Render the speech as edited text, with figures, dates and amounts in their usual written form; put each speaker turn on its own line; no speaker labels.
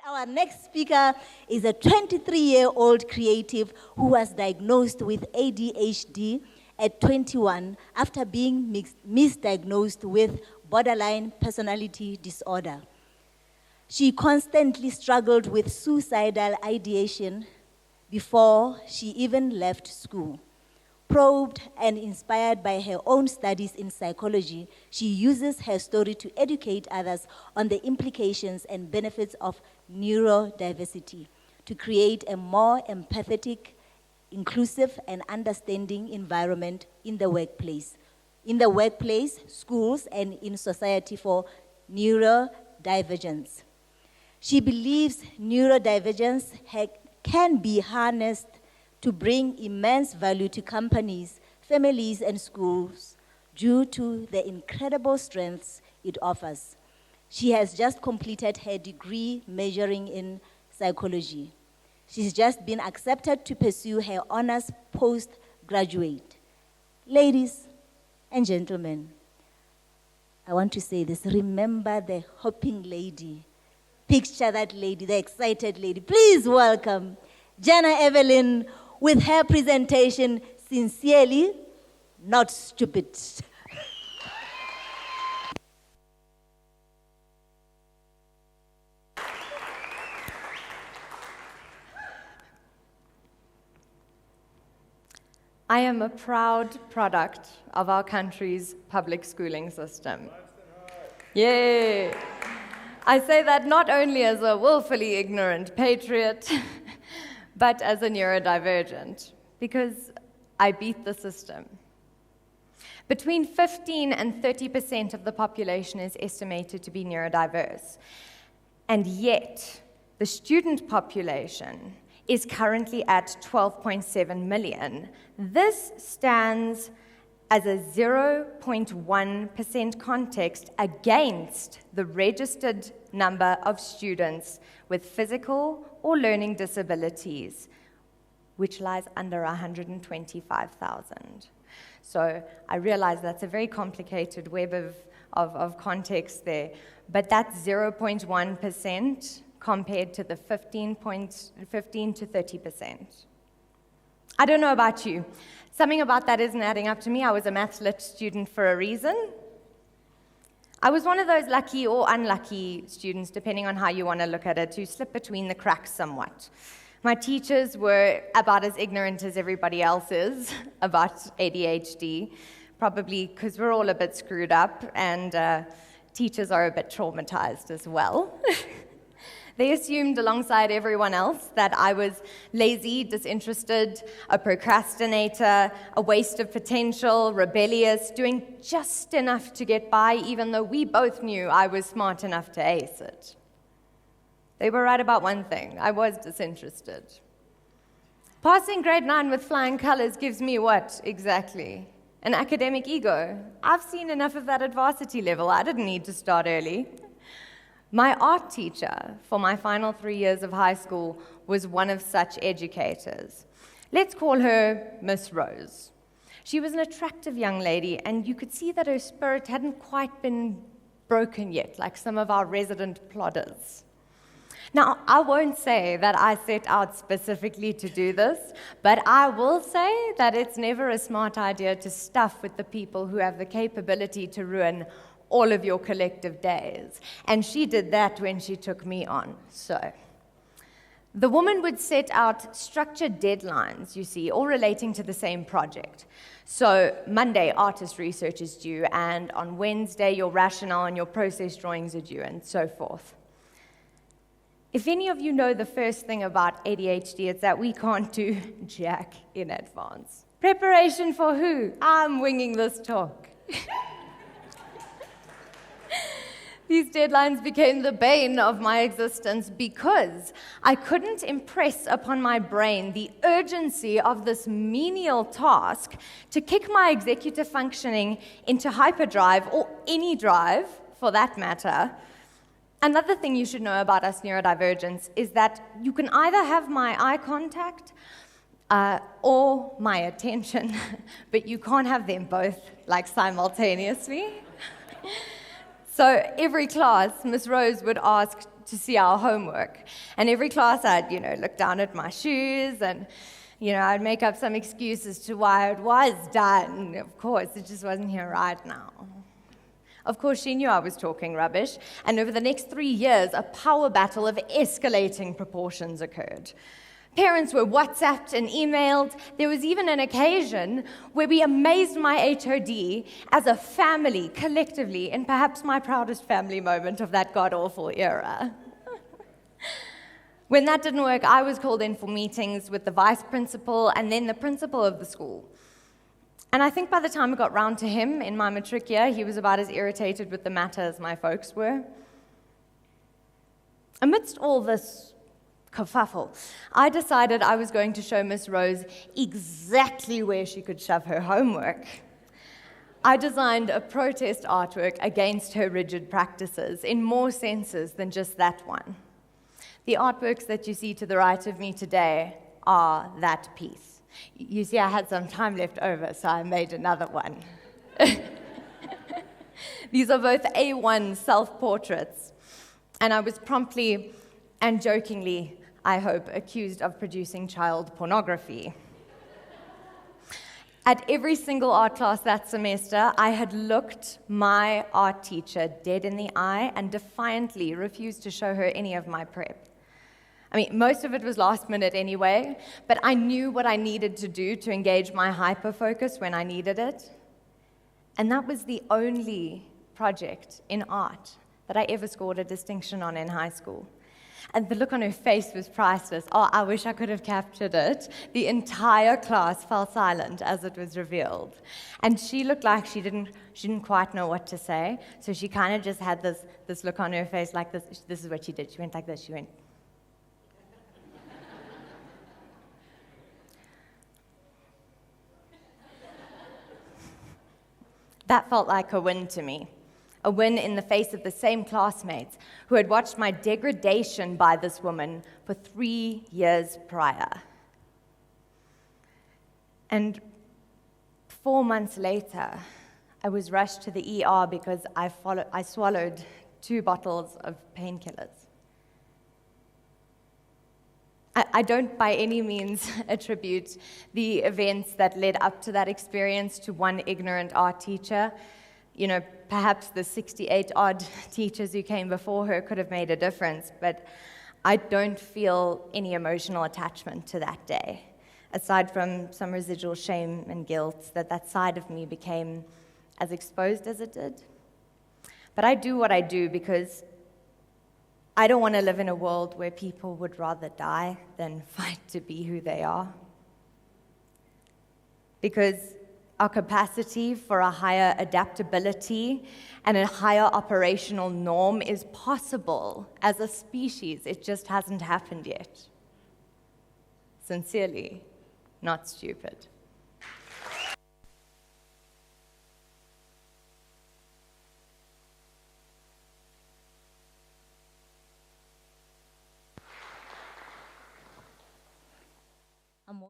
Our next speaker is a 23-year-old creative who was diagnosed with ADHD at 21 after being misdiagnosed with borderline personality disorder. She constantly struggled with suicidal ideation before she even left school. Probed and inspired by her own studies in psychology, she uses her story to educate others on the implications and benefits of neurodiversity to create a more empathetic, inclusive, and understanding environment in the workplace, schools, and in society for neurodivergence. She believes neurodivergence can be harnessed to bring immense value to companies, families, and schools due to the incredible strengths it offers. She has just completed her degree majoring in psychology. She's just been accepted to pursue her honors postgraduate. Ladies and gentlemen, I want to say this. Remember the hopping lady. Picture that lady, the excited lady. Please welcome Jenna Evelyn with her presentation, Sincerely Not Stupid.
I am a proud product of our country's public schooling system. Yay! I say that not only as a willfully ignorant patriot, but as a neurodivergent, because I beat the system. Between 15 and 30% of the population is estimated to be neurodiverse, and yet the student population is currently at 12.7 million. This stands as a 0.1% context against the registered number of students with physical or learning disabilities, which lies under 125,000. So I realize that's a very complicated web of context there, but that's 0.1% compared to the 15 to 30%. I don't know about you. Something about that isn't adding up to me. I was a maths lit student for a reason. I was one of those lucky or unlucky students, depending on how you want to look at it, who slip between the cracks somewhat. My teachers were about as ignorant as everybody else is about ADHD, probably because we're all a bit screwed up, and teachers are a bit traumatized as well. They assumed alongside everyone else that I was lazy, disinterested, a procrastinator, a waste of potential, rebellious, doing just enough to get by, even though we both knew I was smart enough to ace it. They were right about one thing: I was disinterested. Passing grade 9 with flying colors gives me what, exactly? An academic ego. I've seen enough of that at varsity level. I didn't need to start early. My art teacher for my final 3 years of high school was one of such educators. Let's call her Miss Rose. She was an attractive young lady, and you could see that her spirit hadn't quite been broken yet, like some of our resident plodders. Now, I won't say that I set out specifically to do this, but I will say that it's never a smart idea to stuff with the people who have the capability to ruin all of your collective days. And she did that when she took me on. So the woman would set out structured deadlines, you see, all relating to the same project. So Monday, artist research is due, and on Wednesday, your rationale and your process drawings are due, and so forth. If any of you know the first thing about ADHD, it's that we can't do jack in advance. Preparation for who? I'm winging this talk. These deadlines became the bane of my existence because I couldn't impress upon my brain the urgency of this menial task to kick my executive functioning into hyperdrive, or any drive for that matter. Another thing you should know about us neurodivergents is that you can either have my eye contact or my attention, but you can't have them both like simultaneously. So every class, Miss Rose would ask, to see our homework. And every class I'd, look down at my shoes and, I'd make up some excuse as to why it was done. Of course, it just wasn't here right now. Of course, she knew I was talking rubbish, and over the next 3 years, a power battle of escalating proportions occurred. Parents were WhatsApped and emailed. There was even an occasion where we amazed my HOD as a family, collectively, in perhaps my proudest family moment of that god-awful era. When that didn't work, I was called in for meetings with the vice principal and then the principal of the school. And I think by the time I got round to him in my matric year, he was about as irritated with the matter as my folks were. Amidst all this kerfuffle, I decided I was going to show Miss Rose exactly where she could shove her homework. I designed a protest artwork against her rigid practices in more senses than just that one. The artworks that you see to the right of me today are that piece. You see, I had some time left over, so I made another one. These are both A1 self-portraits, and I was promptly and jokingly, I hope, accused of producing child pornography. At every single art class that semester, I had looked my art teacher dead in the eye and defiantly refused to show her any of my prep. Most of it was last minute anyway, but I knew what I needed to do to engage my hyper-focus when I needed it. And that was the only project in art that I ever scored a distinction on in high school. And the look on her face was priceless. Oh, I wish I could have captured it. The entire class fell silent as it was revealed. And she looked like she didn't quite know what to say, so she kind of just had this look on her face like this. This is what she did. She went like this. She went... That felt like a win to me. A win in the face of the same classmates who had watched my degradation by this woman for 3 years prior. And 4 months later, I was rushed to the ER because I swallowed 2 bottles of painkillers. I don't by any means attribute the events that led up to that experience to one ignorant art teacher. Perhaps the 68-odd teachers who came before her could have made a difference, but I don't feel any emotional attachment to that day, aside from some residual shame and guilt that side of me became as exposed as it did. But I do what I do because I don't want to live in a world where people would rather die than fight to be who they are. Because our capacity for a higher adaptability and a higher operational norm is possible as a species. It just hasn't happened yet. Sincerely, not stupid.